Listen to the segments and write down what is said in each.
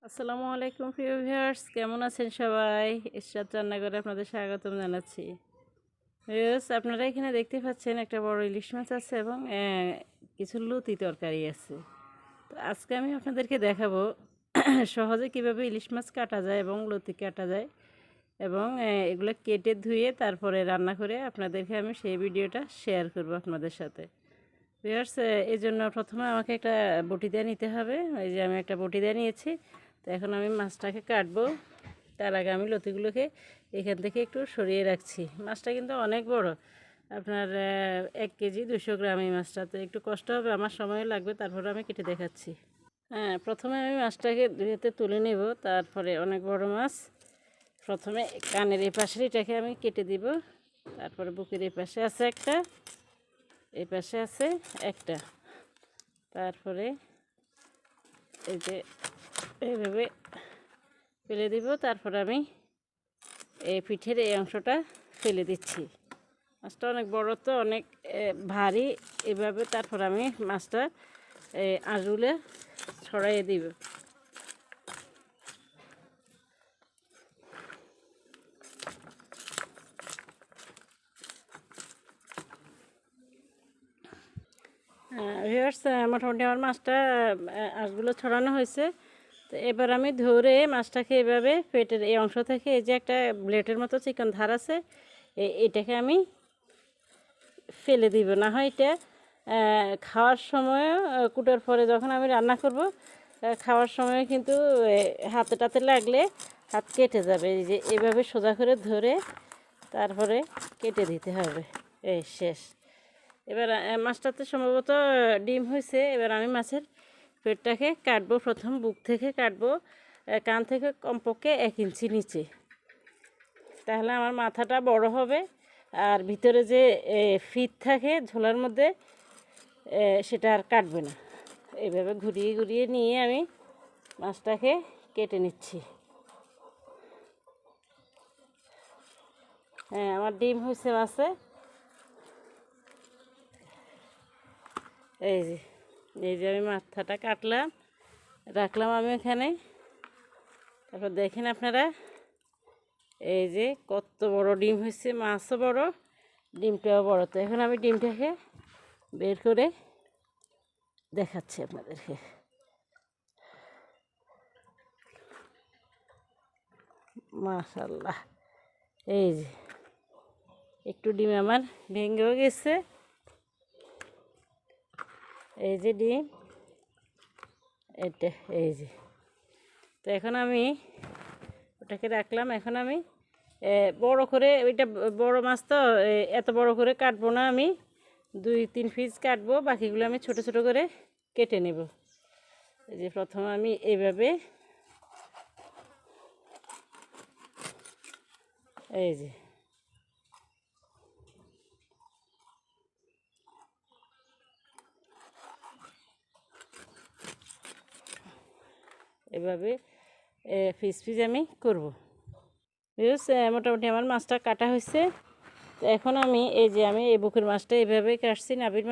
আসসালামু আলাইকুম প্রিয় ভিউয়ার্স, কেমন আছেন সবাই? ইশরাত রান্নাঘরে আপনাদের স্বাগতম জানাচ্ছি। ভিউয়ার্স, আপনারা এখানে দেখতে পাচ্ছেন একটা বড় ইলিশ মাছ আছে এবং কিছু লতি তরকারি আছে। তো আজকে আমি আপনাদেরকে দেখাবো সহজে কিভাবে ইলিশ মাছ কাটা যায় এবং লতি কাটা যায় এবং এগুলো কেটে ধুয়ে তারপরে রান্না করে আপনাদেরকে আমি সেই ভিডিওটা শেয়ার করব আপনাদের সাথে। ভিউয়ার্স, এই জন্য প্রথমে আমাকে একটা বটি দিয়ে নিতে হবে। এই যে আমি একটা বটি দিয়ে নিয়েছি। তো এখন আমি মাছটাকে কাটবো। তার আগে আমি লতিগুলোকে এখান থেকে একটু সরিয়ে রাখছি। মাছটা কিন্তু অনেক বড়, আপনার 1 কেজি 200 গ্রাম এই মাছটা। তো একটু কষ্ট হবে, আমার সময় লাগবে, তারপরে আমি কেটে দেখাচ্ছি। হ্যাঁ, প্রথমে আমি মাছটাকে ধুয়েতে তুলে নেব। তারপরে অনেক বড় মাছ, প্রথমে কানের এই পাশের এটাকে আমি কেটে দিব। তারপরে বুকের এই পাশে আছে একটা, এই পাশে আছে একটা, তারপরে এই যে এইভাবে ফেলে দিব। তারপর আমি এই পিঠের এই অংশটা ফেলে দিচ্ছি। মাছটা অনেক বড়, তো অনেক ভারী। এভাবে তারপর আমি মাছটা আঁশগুলো ছড়াইয়ে দিব। ভিউয়ার্স, মোটামুটি আমার মাছটা আঁশগুলো ছড়ানো হয়েছে। তো এবার আমি ধরে মাছটাকে এভাবে পেটের এই অংশ থেকে, এই যে একটা ব্লেডের মতো চিকন ধার আছে, এটাকে আমি ফেলে দিব। না হয় এটা খাওয়ার সময়, কুটার পরে যখন আমি রান্না করব, খাওয়ার সময় কিন্তু হাতে টাতে লাগলে হাত কেটে যাবে। এই যে এভাবে সোজা করে ধরে তারপরে কেটে দিতে হবে। এই শেষ। এবার মাছটাতে সম্ভবত ডিম হয়েছে। এবার আমি মাছের পেটটাকে কাটবো। প্রথম বুক থেকে কাটবো, কান থেকে কমপক্ষে 1 ইঞ্চি নিচে। তাহলে আমার মাথাটা বড় হবে, আর ভিতরে যে ফিট থাকে ঝোলার মধ্যে, সেটা আর কাটবে না। এইভাবে ঘুরিয়ে ঘুরিয়ে নিয়ে আমি মাছটাকে কেটে নিচ্ছি। হ্যাঁ, আমার ডিম হয়েছে মাছে। এই যে আমি মাথাটা কাটলাম, রাখলাম আমি এখানে। তারপর দেখেন আপনারা, এই যে কত বড় ডিম হয়েছে। মাছও বড়, ডিমটাও বড়। তো এখন আমি ডিমটাকে বের করে দেখাচ্ছি আপনাদেরকে। মাশাআল্লাহ, এই যে একটু ডিম আমার ভেঙেও গেছে। এই যে ডিম, এটা এই যে। তো এখন আমি ওটাকে রাখলাম। এখন আমি বড় করে, ওইটা বড় মাছ তো এত বড় করে কাটবো না, আমি 2-3 পিস কাটবো। বাকিগুলো আমি ছোট ছোট করে কেটে নেব। এই যে প্রথম আমি এইভাবে, এই যে এভাবে পিস পিস আমি করব। মোটামুটি আমার মাছটা কাটা হয়েছে। তো এখন আমি এই যে আমি এই বুকের মাছটা এইভাবে কাটছি। নাবির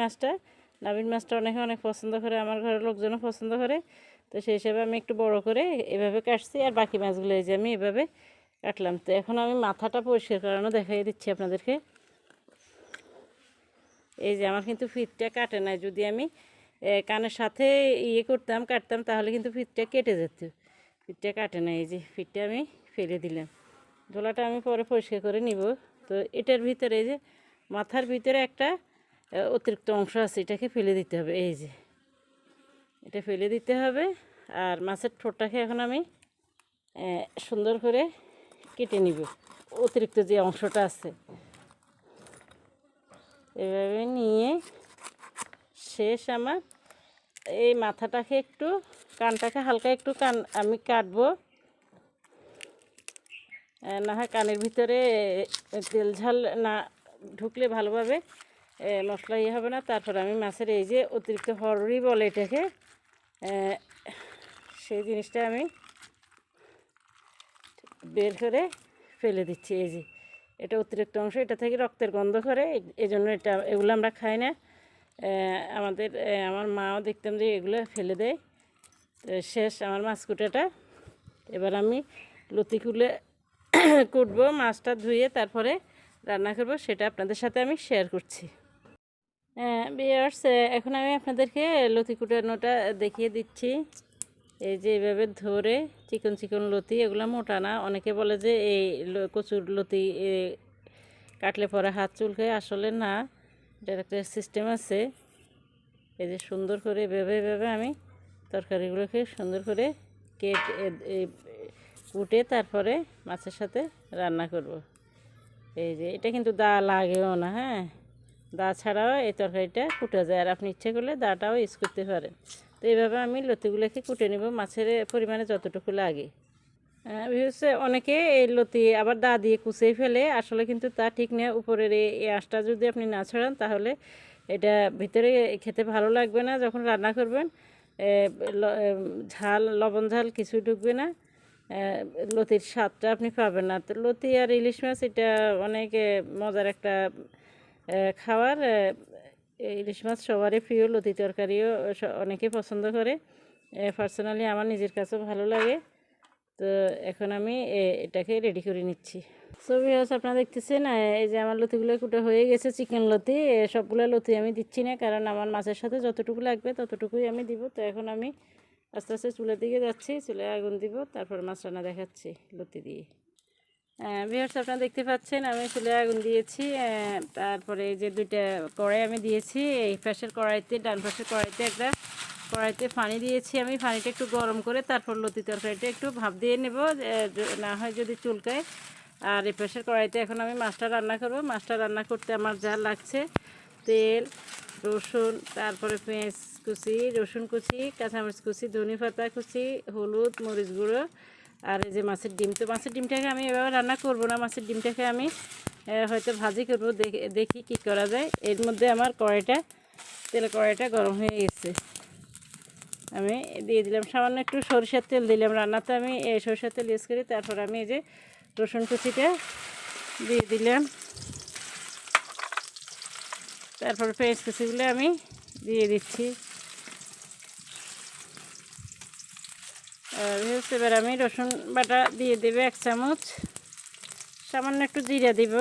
মাছটা অনেকে অনেক পছন্দ করে, আমার ঘরের লোকজনও পছন্দ করে। তো সেই হিসাবে আমি একটু বড় করে এভাবে কাটছি, আর বাকি মাছগুলো এই যে আমি এভাবে কাটলাম। তো এখন আমি মাথাটা পরিষ্কার করানো দেখাই দিচ্ছি আপনাদেরকে। এই যে আমার কিন্তু ফিটটা কাটে নাই। যদি আমি কানের সাথে কাটতাম, তাহলে কিন্তু ফিটটা কেটে যেত। ফিটটা কাটে না। এই যে ফিটটা আমি ফেলে দিলাম। ঝোলাটা আমি পরে পরিষ্কার করে নিব। তো এটার ভিতরে, এই যে মাথার ভিতরে একটা অতিরিক্ত অংশ আছে, এটাকে ফেলে দিতে হবে। এই যে এটা ফেলে দিতে হবে। আর মাছের ঠোঁটটাকে এখন আমি সুন্দর করে কেটে নিব, অতিরিক্ত যে অংশটা আছে। এভাবে নিয়ে শেষ আমার। এই মাথাটাকে একটু, কানটাকে হালকা একটু আমি কাটবো। না হয় কানের ভিতরে তেল ঝাল না ঢুকলে ভালোভাবে মশলা হবে না। তারপর আমি মাছের এই যে অতিরিক্ত হরড়ি বলে এটাকে, সেই জিনিসটা আমি বের করে ফেলে দিচ্ছি। এই যে এটা অতিরিক্ত অংশ, এটা থেকে রক্তের গন্ধ করে, এই জন্য এগুলো আমরা খাই না। আমার মাও দেখতাম যে এগুলো ফেলে দেয়। তো শেষ আমার মাছ কুটাটা। এবার আমি লতি খুলে কুটবো, মাছটা ধুয়ে তারপরে রান্না করব, সেটা আপনাদের সাথে আমি শেয়ার করছি। ভিউয়ার্স, এখন আমি আপনাদেরকে লতি কুটানোটা দেখিয়ে দিচ্ছি। এই যে এইভাবে ধরে চিকন চিকন লতি, এগুলো মোটা না। অনেকে বলে যে এই কচুর লতি কাটলে পরে হাত চুলকায়, আসলে না, এটার একটা সিস্টেম আছে। এই যে সুন্দর করে এভাবে এভাবে আমি তরকারিগুলোকে সুন্দর করে কুটে তারপরে মাছের সাথে রান্না করব। এই যে এটা কিন্তু দা লাগেও না, হ্যাঁ, দা ছাড়াও এই তরকারিটা কুটে যায়, আর আপনি ইচ্ছে করলে দাটাও ইউজ করতে পারেন। তো এইভাবে আমি লতিগুলোকে কুটে নেব মাছের পরিমাণে যতটুকু লাগে। হচ্ছে অনেকে এই লতি আবার দা দিয়ে কুচিয়ে ফেলে, আসলে কিন্তু তা ঠিক না। উপরের এই আঁশটা যদি আপনি না ছড়ান তাহলে এটা ভিতরে খেতে ভালো লাগবে না। যখন রান্না করবেন ঝাল, লবণ ঝাল কিছু ঢুকবে না, লতির স্বাদটা আপনি পাবেন না। তো লতি আর ইলিশ মাছ এটা অনেক মজার একটা খাবার। ইলিশ মাছ সবারই প্রিয়, লতি তরকারিও অনেকে পছন্দ করে। পার্সোনালি আমার নিজের কাছেও ভালো লাগে। তো এখন আমি এটাকে রেডি করে নিচ্ছি। সো ভিউয়ার্স, আপনারা দেখতেছেন এই যে আমার লতিগুলো কুটা হয়ে গেছে, চিকেন লতি। সবগুলো লতি আমি দিচ্ছি না, কারণ আমার মাছের সাথে যতটুকু লাগবে ততটুকুই আমি দিব। তো এখন আমি আস্তে আস্তে চুলের দিকে যাচ্ছি, চুলে আগুন দিব, তারপর মাছ রান্না দেখাচ্ছি লতি দিয়ে। ভিউয়ার্স, আপনারা দেখতে পাচ্ছেন আমি চুলে আগুন দিয়েছি। তারপরে এই যে দুইটা কড়াই আমি দিয়েছি, এই পাশের কড়াইতে, ডান পাশের কড়াইতে একটা কড়াইতে পানি দিয়েছি। আমি পানিটা একটু গরম করে তারপর লতি তরকারিটা একটু ভাপ দিয়ে নেব, না হয় যদি চুলকায়। আর এই পাশের কড়াইতে এখন আমি মাছটা রান্না করব। মাছটা রান্না করতে আমার যা লাগছে, তেল, রসুন, তারপরে পেঁয়াজ কুচি, রসুন কুচি, কাঁচামরিচ কুচি, ধনে পাতা কুচি, হলুদ, মরিচ গুঁড়ো, আর এই যে মাছের ডিম। তো মাছের ডিমটাকে আমি এভাবে রান্না করব না, মাছের ডিমটাকে আমি হয়তো ভাজি করব। দেখি কি করা যায়। এর মধ্যে আমার কড়াইটা গরম হয়ে গেছে। আমি দিয়ে দিলাম সামান্য একটু সরিষার তেল দিলাম, রান্নাতে আমি সরিষার তেল ইউজ করি। তারপর আমি এই যে রসুন কুচিটা দিয়ে দিলাম, তারপর পেঁয়াজ কুচিগুলো আমি দিয়ে দিচ্ছি। এবার আমি রসুন বাটা দিয়ে দেবে 1 চামচ, সামান্য একটু জিরা দিব।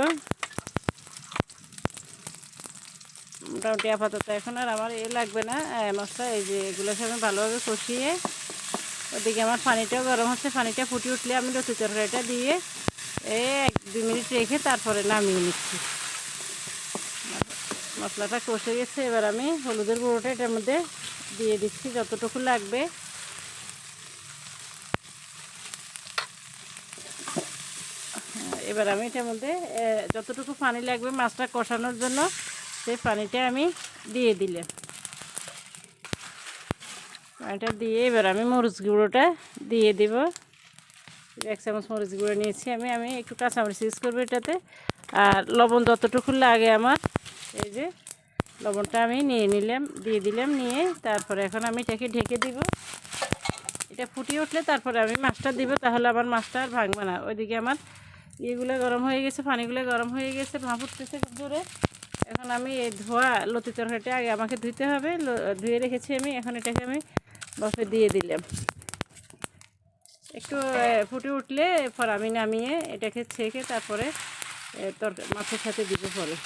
মোটামুটি আপাতত এখন আর আমার লাগবে না মশলা। এই যে এগুলোকে আমি ভালোভাবে কষিয়ে, ওদিকে আমার পানিটাও গরম হচ্ছে, পানিটা ফুটে উঠলে আমি লতি তরকারিটা দিয়ে 1-2 মিনিট রেখে তারপরে নামিয়ে নিচ্ছি। মশলাটা কষে গেছে, এবার আমি হলুদের গুঁড়োটা এটার মধ্যে দিয়ে দিচ্ছি যতটুকু লাগবে। এবার আমি এটার মধ্যে যতটুকু পানি লাগবে মাছটা কষানোর জন্য, সেই পানিটা আমি দিয়ে দিলাম। পানিটা দিয়ে এবার আমি মরিচ গুঁড়োটা দিয়ে দেব। 1 চামচ মরিচ গুঁড়ো নিয়েছি আমি একটু কাঁচামরিচ ইউজ করবো এটাতে। আর লবণ যতটুকু লাগে আমার, এই যে লবণটা আমি দিয়ে দিলাম। নিয়ে তারপরে এখন আমি এটাকে ঢেকে দিব। এটা ফুটিয়ে উঠলে তারপরে আমি মাছটা দিব, তাহলে আমার মাছটা আর ভাঙবে না। ওইদিকে আমার ইয়েগুলো গরম হয়ে গেছে, পানিগুলো গরম হয়ে গেছে, ভাপ উঠতেছে খুব জোরে। এখন আমি এই ধোয়া লতি তরকারিটা আগে আমাকে ধুইতে হবে, ধুয়ে রেখেছি আমি। এখন এটাকে আমি বফে দিয়ে দিলাম। একটু ফুটে উঠলে পর আমি নামিয়ে এটাকে ছেঁকে তারপরে মাছের সাথে দিব পরে।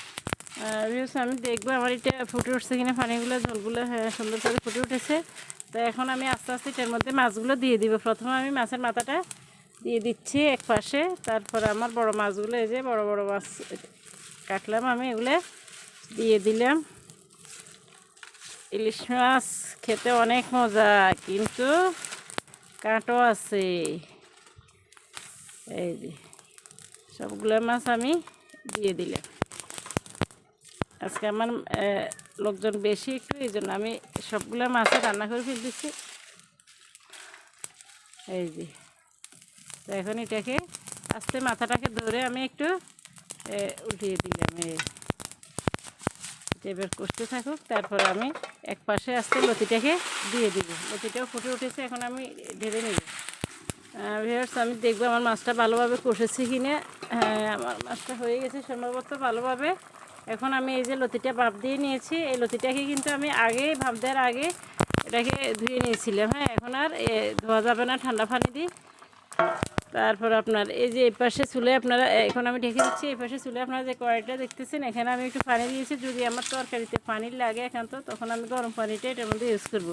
আমি দেখবো আমার এটা ফুটে উঠছে কিনা, পানিগুলো ঝোলগুলো সুন্দর করে ফুটে উঠেছে। তো এখন আমি আস্তে আস্তে এটার মধ্যে মাছগুলো দিয়ে দিব। প্রথমে আমি মাছের মাথাটা দিয়ে দিচ্ছি এক পাশে, তারপর আমার বড় মাছগুলো, এই যে বড় বড় মাছ কাটলাম আমি, এগুলো দিয়ে দিলাম। ইলিশ মাছ খেতে অনেক মজা, কিন্তু কাঁটও আছে। এই যে সবগুলো মাছ আমি দিয়ে দিলাম। আজকে আমার লোকজন বেশি একটু, এই জন্য আমি সবগুলো মাছে রান্না করে ফেলতেছি। এই যে তো এখন এটাকে আস্তে মাথাটাকে ধরে আমি একটু উল্টিয়ে দিলাম। এবার কষতে থাকুক, তারপর আমি এক পাশে আস্তে লতিটাকে দিয়ে দিব। লতিটাও ফুটে উঠেছে, এখন আমি ঢেলে নেব। ভিউয়ার্স, আমি দেখবো আমার মাছটা ভালোভাবে কষেছি কিনা। হ্যাঁ, আমার মাছটা হয়ে গেছে সম্ভবত ভালোভাবে। এখন আমি এই যে লতিটা ভাপ দিয়ে নিয়েছি, এই লতিটাকে কিন্তু আমি ভাপ দেওয়ার আগে এটাকে ধুয়ে নিয়েছিলাম। হ্যাঁ, এখন আর ধোয়া যাবে না ঠান্ডা পানি দিয়ে। তারপর আপনার এই যে এই পাশে চুলে আপনারা এখন আমি ঢেকে দিচ্ছি। এই পাশে চুলে আপনারা যে কড়াইটা দেখতেছেন, এখানে আমি একটু পানি দিয়েছি। যদি আমার তরকারিতে পানি লাগে এখন তো তখন আমি গরম পানিটা এটার মধ্যে ইউজ করব,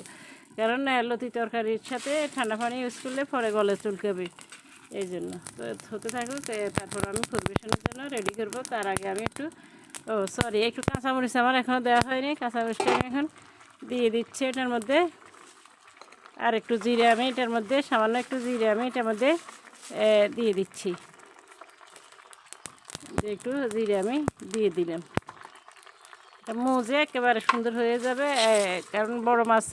কারণ লতি তরকারির সাথে ঠান্ডা পানি ইউজ করলে পরে গলে চুলকাবে, এই জন্য। তো হতে থাকুক, তারপর আমি পরিবেশনের জন্য রেডি করব। তার আগে আমি একটু একটু কাঁচামরিচ আমার এখনও দেওয়া হয়নি। কাঁচামরিচটা আমি এখন দিয়ে দিচ্ছি এটার মধ্যে। আর একটু জিরে আমি এটার মধ্যে, সামান্য একটু জিরে আমি এটার মধ্যে দিয়ে দিচ্ছি। একটু জিরে আমি দিয়ে দিলাম, মুজে একেবারে সুন্দর হয়ে যাবে। কারণ বড় মাছ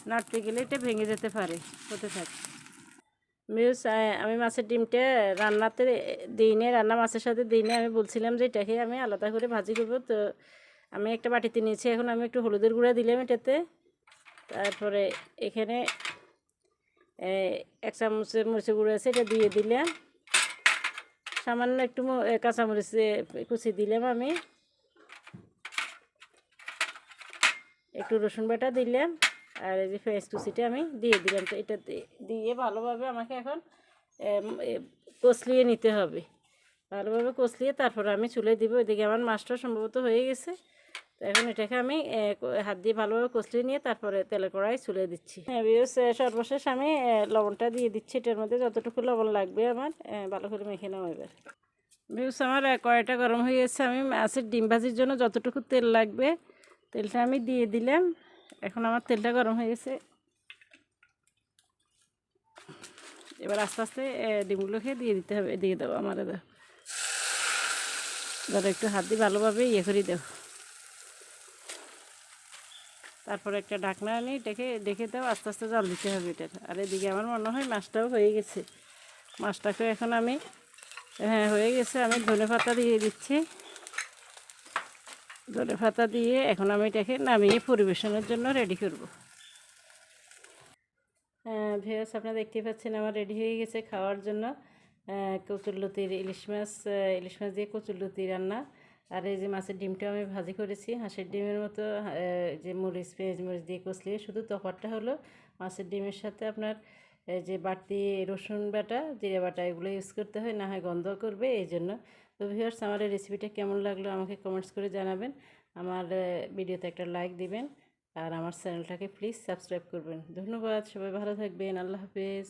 নাড়তে গেলে এটা ভেঙে যেতে পারে। হতে থাকে মিউস, আমি মাছের ডিমটা রান্নাতে দিই নি, রান্না মাছের সাথে দিই নি। আমি বলছিলাম যে এটাকে আমি আলাদা করে ভাজি করবো। তো আমি একটা বাটিতে নিয়েছি, এখন আমি একটু হলুদের গুঁড়া দিলাম এটাতে। তারপরে এখানে 1 চামচের মরিচের গুঁড়ো আছে, এটা দিয়ে দিলাম। সামান্য একটু কাঁচামরিচ কুচি দিলাম আমি, একটু রসুন বাটা দিলাম, আর এই যে পেঁয়াজ কুচিটা আমি দিয়ে দিলাম। তো এটা দিয়ে ভালোভাবে আমাকে এখন কষলিয়ে নিতে হবে। ভালোভাবে কষলিয়ে তারপর আমি চুলে দিব। এদিকে আমার মাছটা সম্ভবত হয়ে গেছে। তো এখন এটাকে আমি হাত দিয়ে ভালোভাবে কষলিয়ে নিয়ে তারপরে তেলে কড়াই চুলে দিচ্ছি। সর্বশেষ আমি লবণটা দিয়ে দিচ্ছি এটার মধ্যে, যতটুকু লবণ লাগবে আমার ভালো করে মেখে নেওয়া। এবার ভিউস আমার কড়াইটা গরম হয়ে গেছে। আমি মাছের ডিম ভাজির জন্য যতটুকু তেল লাগবে তেলটা আমি দিয়ে দিলাম। এখন আমার তেলটা গরম হয়ে গেছে। এবার আস্তে আস্তে ডিমগুলোকে দিয়ে দিতে হবে, দিয়ে দেবো আমার ধরো একটু হাত দিয়ে ভালোভাবে করে দেবো। তারপরে একটা ঢাকনা আনি, ডেকে দাও, আস্তে আস্তে জল দিতে হবে এটার। আর এদিকে আমার মনে হয় মাছটাও হয়ে গেছে। মাছটাকে এখন আমি হয়ে গেছে, আমি ধনেপাতা দিয়ে দিচ্ছি। ধনেপাতা দিয়ে এখন আমি এটাকে নামিয়ে পরিবেশনের জন্য রেডি করব। ভিউয়ার্স, আপনারা দেখতেই পাচ্ছেন আমার রেডি হয়ে গেছে খাওয়ার জন্য কচুরলতির ইলিশ মাছ দিয়ে কচুরলতি রান্না। আর এই যে মাছের ডিমটাও আমি ভাজি করেছি হাঁসের ডিমের মতো, যে পেঁয়াজ মরিচ দিয়ে কষলিয়ে। শুধু তফাৎটা হলো মাছের ডিমের সাথে আপনার যে বাড়তি রসুন বাটা, জিরে বাটা এগুলো ইউজ করতে হয়, না হয় গন্ধ করবে, এই জন্য। তো ভিউয়ার্স, আমার এই রেসিপিটা কেমন লাগলো আমাকে কমেন্টস করে জানাবেন। আমার ভিডিওতে একটা লাইক দিবেন, আর আমার চ্যানেলটাকে প্লিজ সাবস্ক্রাইব করবেন। ধন্যবাদ, সবাই ভালো থাকবেন। আল্লাহ হাফেজ।